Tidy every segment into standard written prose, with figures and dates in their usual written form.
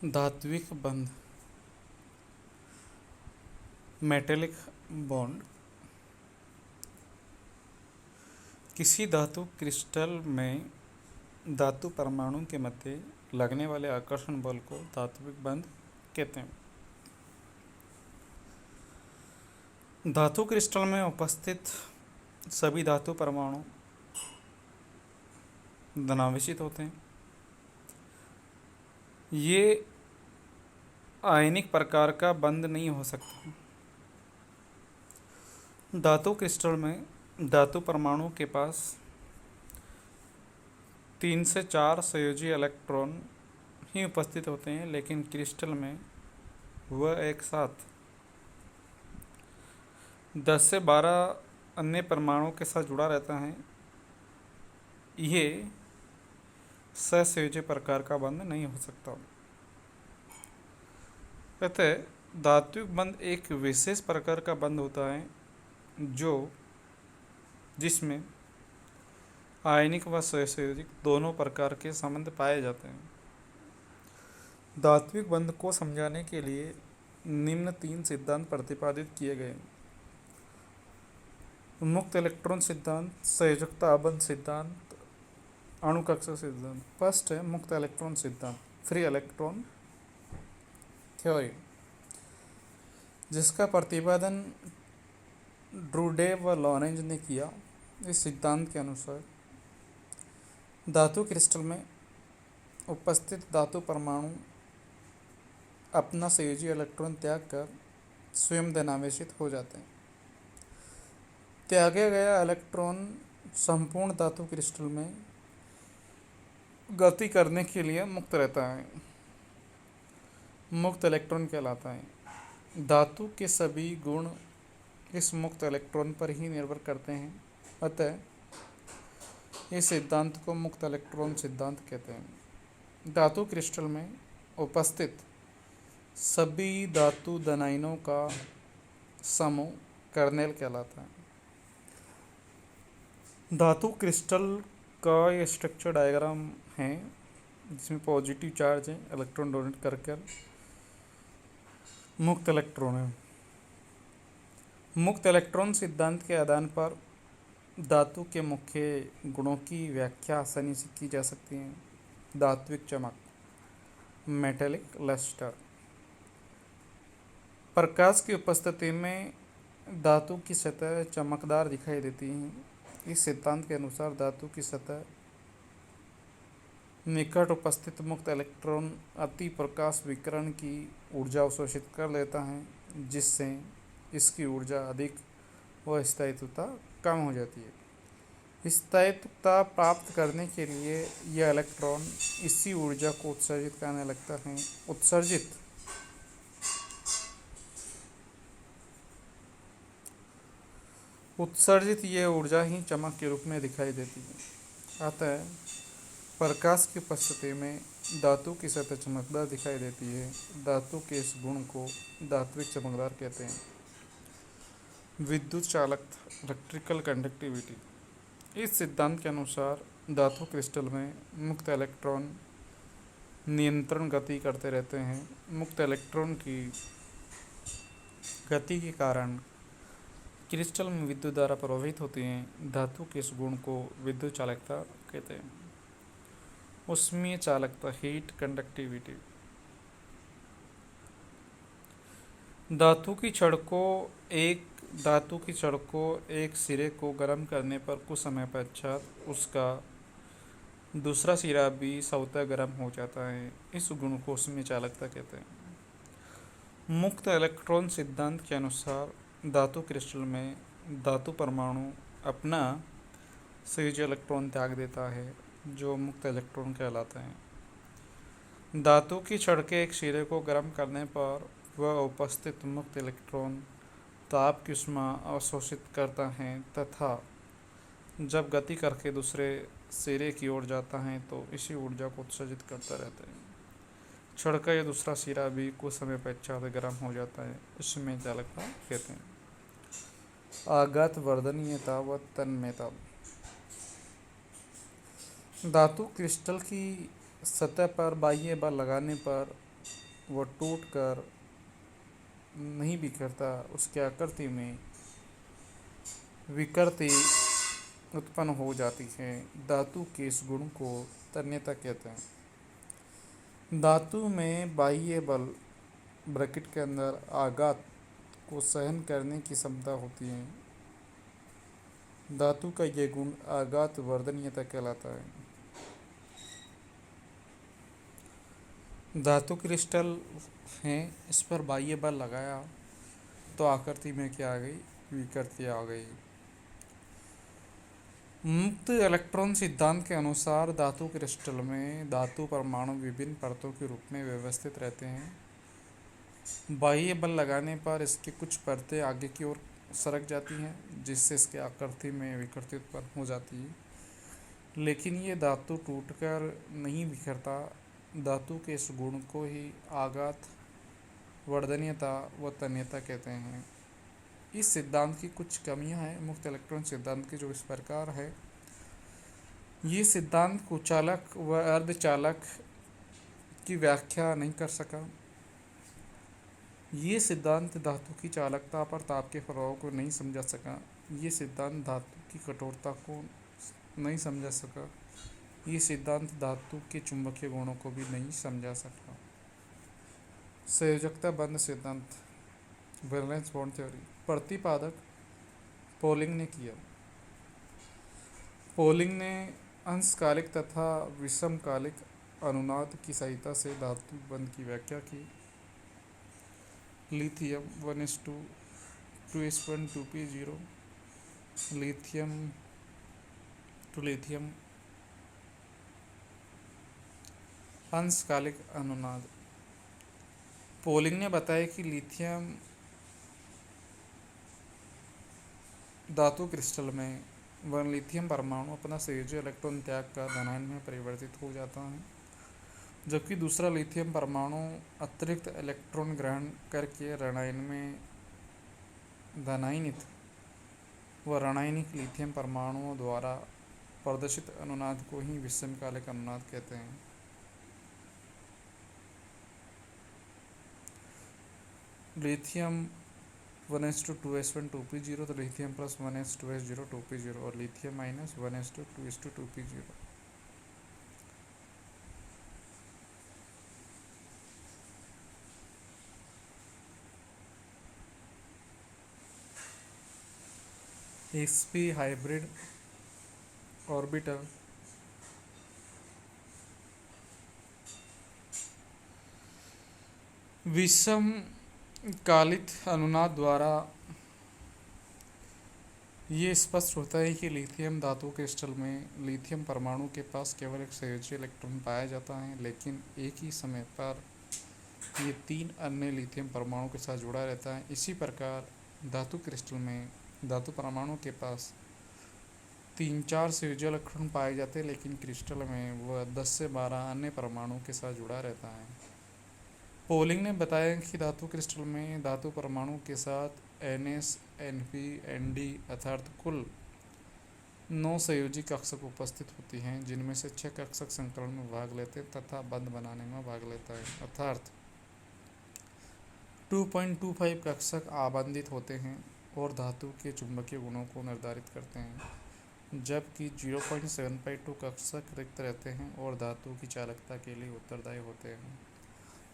धात्विक बंध metallic bond किसी धातु क्रिस्टल में धातु परमाणु के मध्य लगने वाले आकर्षण बल को धात्विक बंध कहते हैं। धातु क्रिस्टल में उपस्थित सभी धातु परमाणु धनावेशित होते हैं। ये आयनिक प्रकार का बंध नहीं हो सकता। धातु क्रिस्टल में धातु परमाणु के पास 3 से 4 संयोजी इलेक्ट्रॉन ही उपस्थित होते हैं, लेकिन क्रिस्टल में वह एक साथ 10 से 12 अन्य परमाणुओं के साथ जुड़ा रहता है। ये सहसंयोजी प्रकार का बंध नहीं हो सकता। अतः धात्विक बंध एक विशेष प्रकार का बंध होता है जिसमें आयनिक व सहसंयोजिक दोनों प्रकार के संबंध पाए जाते हैं। धात्विक बंध को समझाने के लिए निम्न 3 सिद्धांत प्रतिपादित किए गए: मुक्त इलेक्ट्रॉन सिद्धांत, संयोजकता अबंध सिद्धांत, अणुकक्षा सिद्धांत। फर्स्ट है मुक्त इलेक्ट्रॉन सिद्धांत, फ्री इलेक्ट्रॉन थ्योरी, जिसका प्रतिपादन ड्रूडेव व लॉरेंज ने किया। इस सिद्धांत के अनुसार धातु क्रिस्टल में उपस्थित धातु परमाणु अपना संयोजी इलेक्ट्रॉन त्याग कर स्वयं धनावेशित हो जाते हैं। त्यागे गया इलेक्ट्रॉन संपूर्ण धातु क्रिस्टल में गति करने के लिए मुक्त रहता है, मुक्त इलेक्ट्रॉन कहलाता है। धातु के सभी गुण इस मुक्त इलेक्ट्रॉन पर ही निर्भर करते हैं। अतः इस सिद्धांत को मुक्त इलेक्ट्रॉन सिद्धांत कहते हैं। धातु क्रिस्टल में उपस्थित सभी धातु धनायनों का समूह कर्नेल कहलाता है। धातु क्रिस्टल का ये स्ट्रक्चर डायग्राम है, जिसमें पॉजिटिव चार्ज है, इलेक्ट्रॉन डोनेट कर मुक्त इलेक्ट्रॉन है। मुक्त इलेक्ट्रॉन सिद्धांत के आधार पर धातु के मुख्य गुणों की व्याख्या आसानी से की जा सकती है। धात्विक चमक, मेटेलिक लस्टर। प्रकाश की उपस्थिति में धातु की सतह चमकदार दिखाई देती है। इस सिद्धांत के अनुसार धातु की सतह निकट उपस्थित मुक्त इलेक्ट्रॉन अति प्रकाश विकिरण की ऊर्जा अवशोषित कर लेता है, जिससे इसकी ऊर्जा अधिक व स्थायित्वता कम हो जाती है। स्थायित्वता प्राप्त करने के लिए यह इलेक्ट्रॉन इसी ऊर्जा को उत्सर्जित करने लगता है। उत्सर्जित यह ऊर्जा ही चमक के रूप में दिखाई देती है। अतः प्रकाश की उपस्थिति में धातु की सतह चमकदार दिखाई देती है। धातु के इस गुण को धात्विक चमकदार कहते हैं। विद्युत चालकता, इलेक्ट्रिकल कंडक्टिविटी। इस सिद्धांत के अनुसार धातु क्रिस्टल में मुक्त इलेक्ट्रॉन नियंत्रण गति करते रहते हैं। मुक्त इलेक्ट्रॉन की गति के कारण क्रिस्टल में विद्युत धारा प्रवाहित होती है। धातु के इस गुण को विद्युत चालकता कहते हैं। उष्मीय चालकता, हीट कंडक्टिविटी। धातु की छड़ को एक सिरे को गर्म करने पर कुछ समय पश्चात उसका दूसरा सिरा भी स्वतः गर्म हो जाता है। इस गुण को उष्मीय चालकता कहते हैं। मुक्त इलेक्ट्रॉन सिद्धांत के अनुसार धातु क्रिस्टल में धातु परमाणु अपना संयोजी इलेक्ट्रॉन त्याग देता है, जो मुक्त इलेक्ट्रॉन कहलाता है। धातु की छड़ के एक सिरे को गर्म करने पर वह उपस्थित मुक्त इलेक्ट्रॉन ताप की ऊष्मा अवशोषित करता है तथा जब गति करके दूसरे सिरे की ओर जाता है तो इसी ऊर्जा को उत्सर्जित करता रहता है। छड़ का यह दूसरा सिरा भी कुछ समय पश्चात गर्म हो जाता है। इसमें चालकता कहते हैं। आघात वर्धनीयता व तन्मयता। धातु क्रिस्टल की सतह पर बाह्य बल लगाने पर वह टूट कर नहीं बिखरता, उसकी आकृति में विकृति उत्पन्न हो जाती है। धातु के इस गुण को तन्यता कहते हैं। धातु में बाह्य बल ब्रैकेट के अंदर आघात को सहन करने की क्षमता होती है। धातु का यह गुण आघात वर्धनीयता कहलाता है। धातु क्रिस्टल है, इस पर बाह्य बल लगाया तो आकृति में क्या आ गई, विकृति आ गई। मुक्त इलेक्ट्रॉन सिद्धांत के अनुसार धातु क्रिस्टल में धातु परमाणु विभिन्न परतों के रूप में व्यवस्थित रहते हैं। बाह्य बल लगाने पर इसकी कुछ परतें आगे की ओर सरक जाती हैं, जिससे इसकी आकृति में विकृति उत्पन्न हो जाती है। लेकिन ये धातु टूटकर नहीं बिखरता। धातु के इस गुण को ही आघात वर्धनीयता व तन्यता कहते हैं। इस सिद्धांत की कुछ कमियां हैं। मुक्त इलेक्ट्रॉन सिद्धांत की जो इस प्रकार है, ये सिद्धांत कुचालक व अर्धचालक की व्याख्या नहीं कर सका। ये सिद्धांत धातु की चालकता पर ताप के प्रभाव को नहीं समझा सका। ये सिद्धांत धातु की कठोरता को नहीं समझा सका। ये सिद्धांत धातु के चुंबकीय गुणों को भी नहीं समझा सका। संयोजकता बंध सिद्धांत, वैलेंस बॉन्ड थ्योरी, प्रतिपादक पोलिंग ने किया। पोलिंग ने अंशकालिक तथा विषमकालिक अनुनाद की सहायता से धातु बंध की व्याख्या की। Lithium 1:2s1 lithium to lithium अंशकालिक अनुनाद। पोलिंग ने बताया कि लिथियम धातु क्रिस्टल में वह लिथियम परमाणु अपना संयोजी इलेक्ट्रॉन त्याग कर धनायन में परिवर्तित हो जाता है, जबकि दूसरा लिथियम परमाणु अतिरिक्त इलेक्ट्रॉन ग्रहण करके ऋणायन में धनायनित व ऋणायनिक लिथियम परमाणुओं द्वारा प्रदर्शित अनुनाद को ही विषमकालिक अनुनाद कहते हैं। लिथियम 1:2s1 तो लिथियम प्लस 1:2s0 और lithium minus 1:2s2 sp hybrid orbital विषम कालित अनुनाद द्वारा ये स्पष्ट होता है कि लिथियम धातु क्रिस्टल में लिथियम परमाणु के पास केवल एक संयोजी इलेक्ट्रॉन पाया जाता है, लेकिन एक ही समय पर ये 3 अन्य लिथियम परमाणु के साथ जुड़ा रहता है। इसी प्रकार धातु क्रिस्टल में धातु परमाणु के पास 3-4 संयोजी इलेक्ट्रॉन पाए जाते हैं, लेकिन क्रिस्टल में वह 10 से 12 अन्य परमाणु के साथ जुड़ा रहता है। पोलिंग ने बताया कि धातु क्रिस्टल में धातु परमाणु के साथ Ns, Np, Nd अर्थात कुल 9 संयोजी कक्षक उपस्थित होती हैं, जिनमें से 6 कक्षक संकलन में भाग लेते तथा बंध बनाने में भाग लेता है, अर्थात 2.25 कक्षक आबंधित होते हैं और धातु के चुंबकीय गुणों को निर्धारित करते हैं, जबकि 0.752 कक्षक रिक्त रहते हैं और धातु की चालकता के लिए उत्तरदायी होते हैं।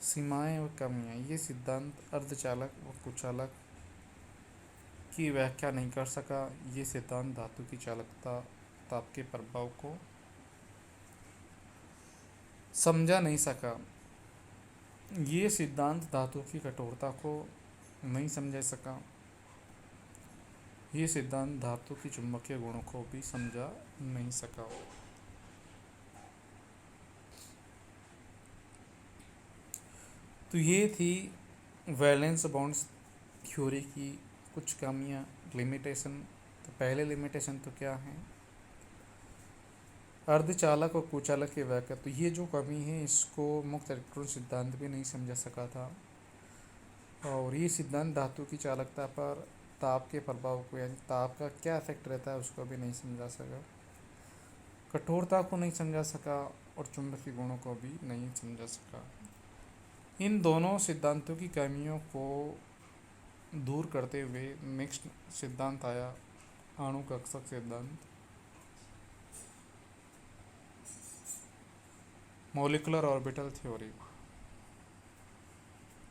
सीमाएं व कमियां। ये सिद्धांत अर्धचालक व कुचालक की व्याख्या नहीं कर सका। ये सिद्धांत धातु की चालकता ताप के प्रभाव को समझा नहीं सका। ये सिद्धांत धातु की कठोरता को नहीं समझा सका। ये सिद्धांत धातु की चुंबकीय गुणों को भी समझा नहीं सका। तो ये थी वैलेंस बॉन्ड्स थ्योरी की कुछ कमियां, लिमिटेशन। तो पहले लिमिटेशन तो क्या है, अर्धचालक और कुचालक की व्याख्या। तो ये जो कमी है, इसको मुक्त इलेक्ट्रॉन सिद्धांत भी नहीं समझा सका था। और ये सिद्धांत धातु की चालकता पर ताप के प्रभाव को, यानी ताप का क्या इफेक्ट रहता है, उसको भी नहीं समझा सका। कठोरता को नहीं समझा सका और चुंबकीय गुणों को भी नहीं समझा सका। इन दोनों सिद्धांतों की कमियों को दूर करते हुए नेक्स्ट सिद्धांत आया, अणुकक्षक सिद्धांत। Molecular orbital theory.